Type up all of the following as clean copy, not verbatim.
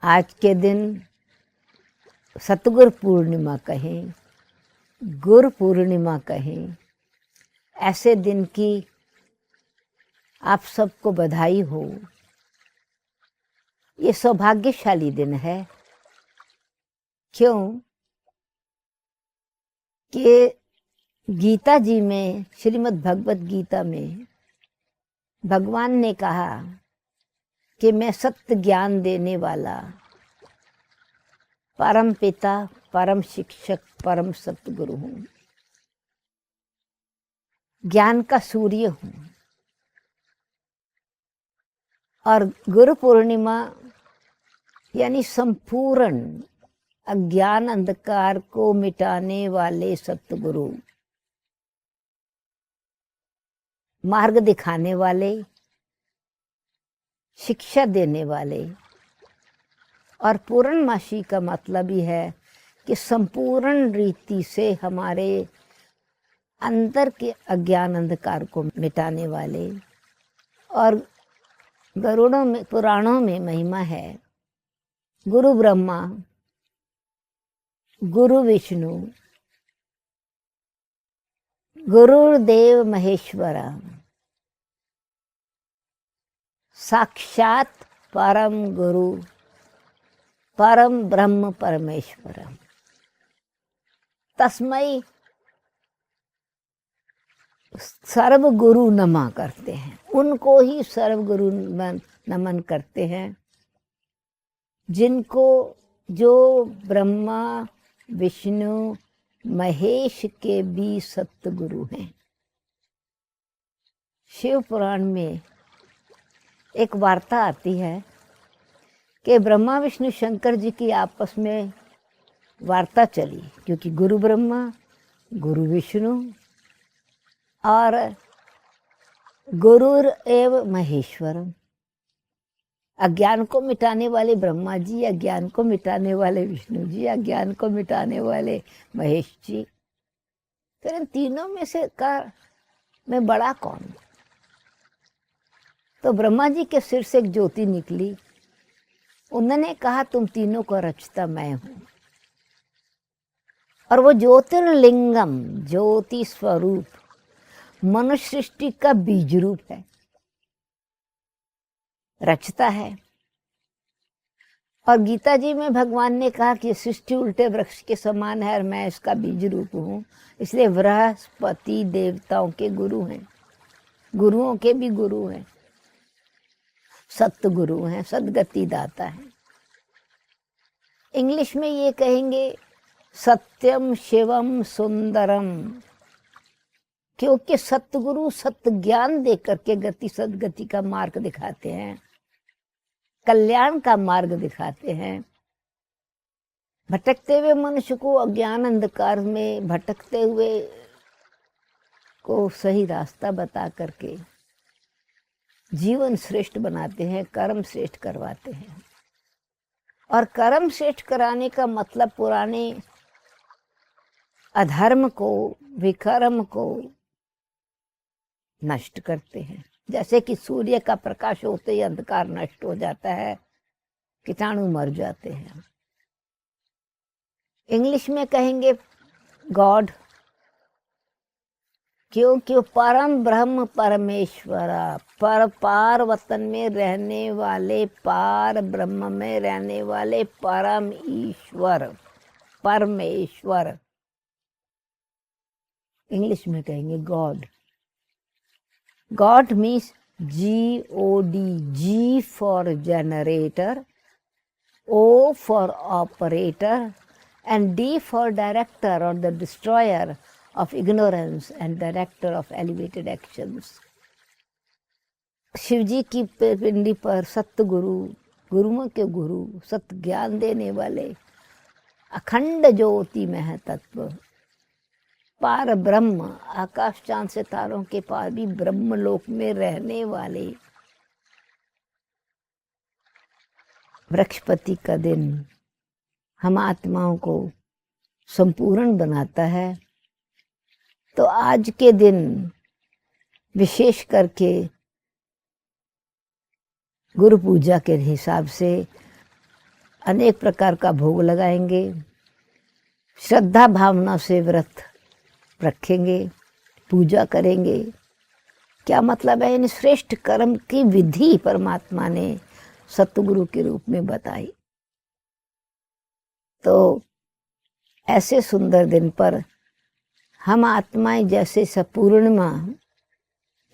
आज के दिन सतगुरु पूर्णिमा कहें, गुरु पूर्णिमा कहें, ऐसे दिन की आप सबको बधाई हो। ये सौभाग्यशाली दिन है। क्यों कि गीता जी में, श्रीमद् भगवत गीता में भगवान ने कहा कि मैं सत्य ज्ञान देने वाला परम पिता, परम शिक्षक, परम सतगुरु हूं, ज्ञान का सूर्य हूं। और गुरु पूर्णिमा यानी संपूर्ण अज्ञान अंधकार को मिटाने वाले सतगुरु, मार्ग दिखाने वाले, शिक्षा देने वाले। और पूर्णमासी का मतलब ही है कि संपूर्ण रीति से हमारे अंदर के अज्ञान अंधकार को मिटाने वाले। और गरुड़ों में, पुराणों में महिमा है, गुरु ब्रह्मा, गुरु विष्णु, गुरुदेव महेश्वरा, साक्षात परम गुरु, परम ब्रह्म परमेश्वर, तस्मै सर्व गुरु नमा करते हैं। उनको ही सर्व गुरु नमन करते हैं, जिनको, जो ब्रह्मा विष्णु महेश के भी सतगुरु हैं। शिव पुराण में एक वार्ता आती है कि ब्रह्मा विष्णु शंकर जी की आपस में वार्ता चली, क्योंकि गुरु ब्रह्मा, गुरु विष्णु और गुरुर एव महेश्वरम, अज्ञान को मिटाने वाले ब्रह्मा जी, अज्ञान को मिटाने वाले विष्णु जी, अज्ञान को मिटाने वाले महेश जी। फिर इन तीनों में से मैं बड़ा कौन? तो ब्रह्मा जी के सिर से एक ज्योति निकली। उन्होंने कहा तुम तीनों को रचता मैं हूं। और वो ज्योतिर्लिंगम, ज्योति स्वरूप, मनुष्य सृष्टि का बीज रूप है, रचता है। और गीता जी में भगवान ने कहा कि सृष्टि उल्टे वृक्ष के समान है और मैं इसका बीज रूप हूं। इसलिए बृहस्पति देवताओं के गुरु हैं, गुरुओं के भी गुरु हैं, सतगुरु हैं, सदगति दाता है। इंग्लिश में ये कहेंगे सत्यम शिवम सुंदरम, क्योंकि सतगुरु सत्य ज्ञान दे करके गति सदगति का मार्ग दिखाते हैं, कल्याण का मार्ग दिखाते हैं। भटकते हुए मनुष्य को, अज्ञान अंधकार में भटकते हुए को सही रास्ता बता करके जीवन श्रेष्ठ बनाते हैं, कर्म श्रेष्ठ करवाते हैं। और कर्म श्रेष्ठ कराने का मतलब पुराने अधर्म को, विकर्म को नष्ट करते हैं। जैसे कि सूर्य का प्रकाश होते ही अंधकार नष्ट हो जाता है, कीटाणु मर जाते हैं। इंग्लिश में कहेंगे गॉड, क्योंकि परम ब्रह्म परमेश्वरा, पार वतन में रहने वाले, पार ब्रह्म में रहने वाले परम ईश्वर, परमेश्वर। इंग्लिश में कहेंगे God. God means GOD, G for generator, O for operator, and D for director or the destroyer of ignorance and director of elevated actions. Shiv ji की पिंडी पर सतगुरु, गुरुओं के गुरु, सत्य ज्ञान देने वाले, अखंड ज्योति में तत्व, पार ब्रह्म, आकाश चांद सितारों के पार भी ब्रह्म लोक में रहने वाले बृहस्पति का दिन हम आत्माओं को संपूर्ण बनाता है। तो आज के दिन विशेष करके गुरु पूजा के हिसाब से अनेक प्रकार का भोग लगाएंगे, श्रद्धा भावना से व्रत रखेंगे, पूजा करेंगे। क्या मतलब है? इन श्रेष्ठ कर्म की विधि परमात्मा ने सतगुरु के रूप में बताई। तो ऐसे सुंदर दिन पर हम आत्माएं जैसे पूर्णिमा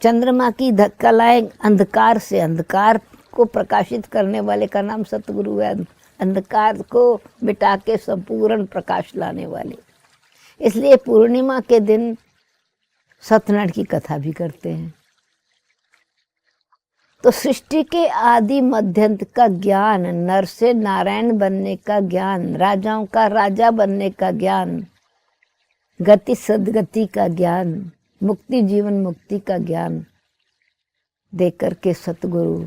चंद्रमा की कलाएं अंधकार से, अंधकार को प्रकाशित करने वाले का नाम सतगुरु है, अंधकार को मिटा के संपूर्ण प्रकाश लाने वाले। इसलिए पूर्णिमा के दिन सत्यनारायण की कथा भी करते हैं। तो सृष्टि के आदि मध्यंत का ज्ञान, नर से नारायण बनने का ज्ञान, राजाओं का राजा बनने का ज्ञान, गति सदगति का ज्ञान, मुक्ति जीवन मुक्ति का ज्ञान दे करके सतगुरु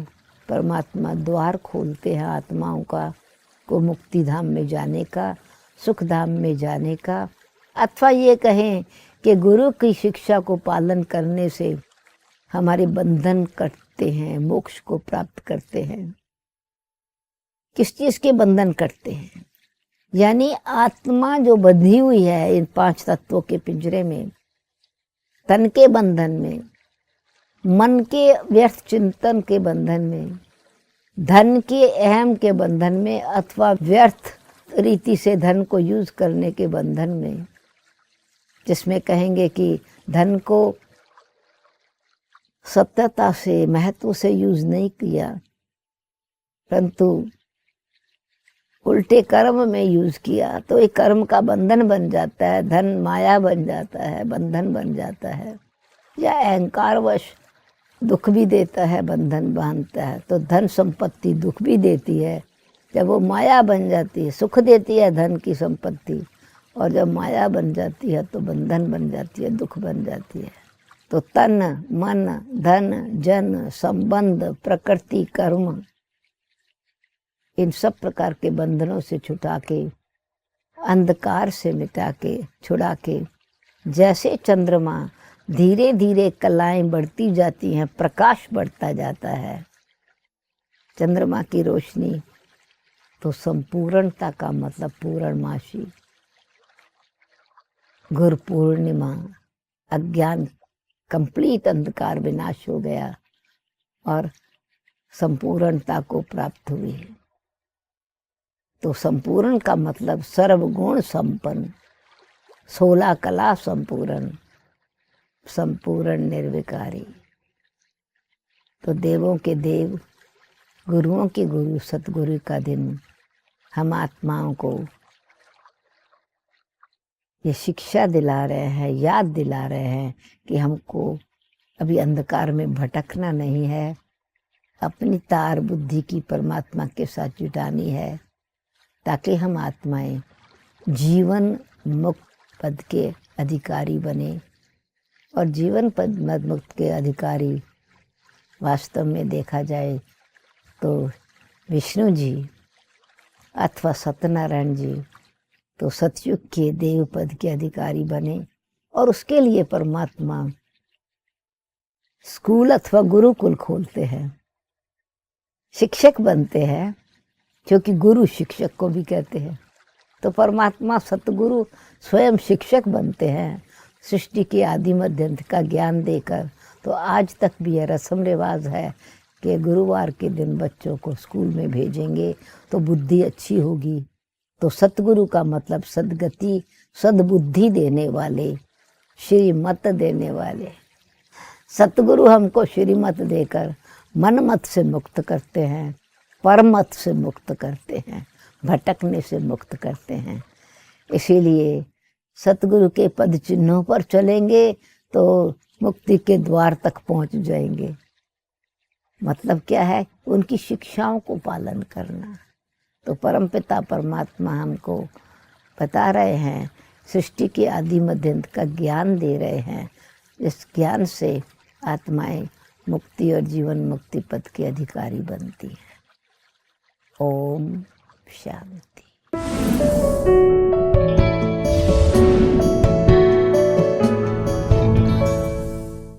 परमात्मा द्वार खोलते हैं आत्माओं का को मुक्ति धाम में जाने का, सुख धाम में जाने का। अथवा ये कहें कि गुरु की शिक्षा को पालन करने से हमारे बंधन कटते हैं, मोक्ष को प्राप्त करते हैं। किस चीज के बंधन कटते हैं? यानी आत्मा जो बंधी हुई है इन 5 तत्वों के पिंजरे में, तन के बंधन में, मन के व्यर्थ चिंतन के बंधन में, धन के अहम के बंधन में, अथवा व्यर्थ रीति से धन को यूज करने के बंधन में, जिसमें कहेंगे कि धन को सत्यता से, महत्व से यूज नहीं किया, परंतु उल्टे कर्म में यूज किया, तो एक कर्म का बंधन बन जाता है, धन माया बन जाता है, बंधन बन जाता है। या अहंकारवश दुख भी देता है, बंधन बांधता है। तो धन संपत्ति दुख भी देती है, जब वो माया बन जाती है। सुख देती है धन की संपत्ति, और जब माया बन जाती है तो बंधन बन जाती है, दुख बन जाती है। तो तन, मन, धन, जन, संबंध, प्रकृति, कर्म, इन सब प्रकार के बंधनों से छुटा के, अंधकार से मिटा के, छुड़ा के, जैसे चंद्रमा धीरे धीरे कलाएं बढ़ती जाती हैं, प्रकाश बढ़ता जाता है, चंद्रमा की रोशनी, तो संपूर्णता का मतलब पूर्णमासी, गुरु पूर्णिमा, अज्ञान कंप्लीट अंधकार विनाश हो गया और संपूर्णता को प्राप्त हुई है। तो संपूर्ण का मतलब सर्वगुण संपन्न, 16 कला संपूर्ण, संपूर्ण निर्विकारी। तो देवों के देव, गुरुओं के गुरु सतगुरु का दिन हम आत्माओं को ये शिक्षा दिला रहे हैं, याद दिला रहे हैं कि हमको अभी अंधकार में भटकना नहीं है, अपनी तार बुद्धि की परमात्मा के साथ जुटानी है, ताकि हम आत्माएं जीवन मुक्त पद के अधिकारी बने। और जीवन पद मुक्त के अधिकारी वास्तव में देखा जाए तो विष्णु जी अथवा सत्यनारायण जी तो सतयुग के देव पद के अधिकारी बने। और उसके लिए परमात्मा स्कूल अथवा गुरुकुल खोलते हैं, शिक्षक बनते हैं, क्योंकि गुरु शिक्षक को भी कहते हैं। तो परमात्मा सतगुरु स्वयं शिक्षक बनते हैं, सृष्टि के आदि मध्यंत का ज्ञान देकर। तो आज तक भी यह रस्म रिवाज है कि गुरुवार के दिन बच्चों को स्कूल में भेजेंगे तो बुद्धि अच्छी होगी। तो सतगुरु का मतलब सदगति, सद्बुद्धि देने वाले, श्रीमत देने वाले। सतगुरु हमको श्रीमत देकर मनमत से मुक्त करते हैं, परमत से मुक्त करते हैं, भटकने से मुक्त करते हैं। इसीलिए सतगुरु के पद चिन्हों पर चलेंगे तो मुक्ति के द्वार तक पहुंच जाएंगे। मतलब क्या है? उनकी शिक्षाओं को पालन करना। तो परमपिता परमात्मा हमको बता रहे हैं, सृष्टि के आदि मध्यंत का ज्ञान दे रहे हैं। इस ज्ञान से आत्माएं मुक्ति और जीवन मुक्ति पद के अधिकारी बनती हैं। ओम शांति।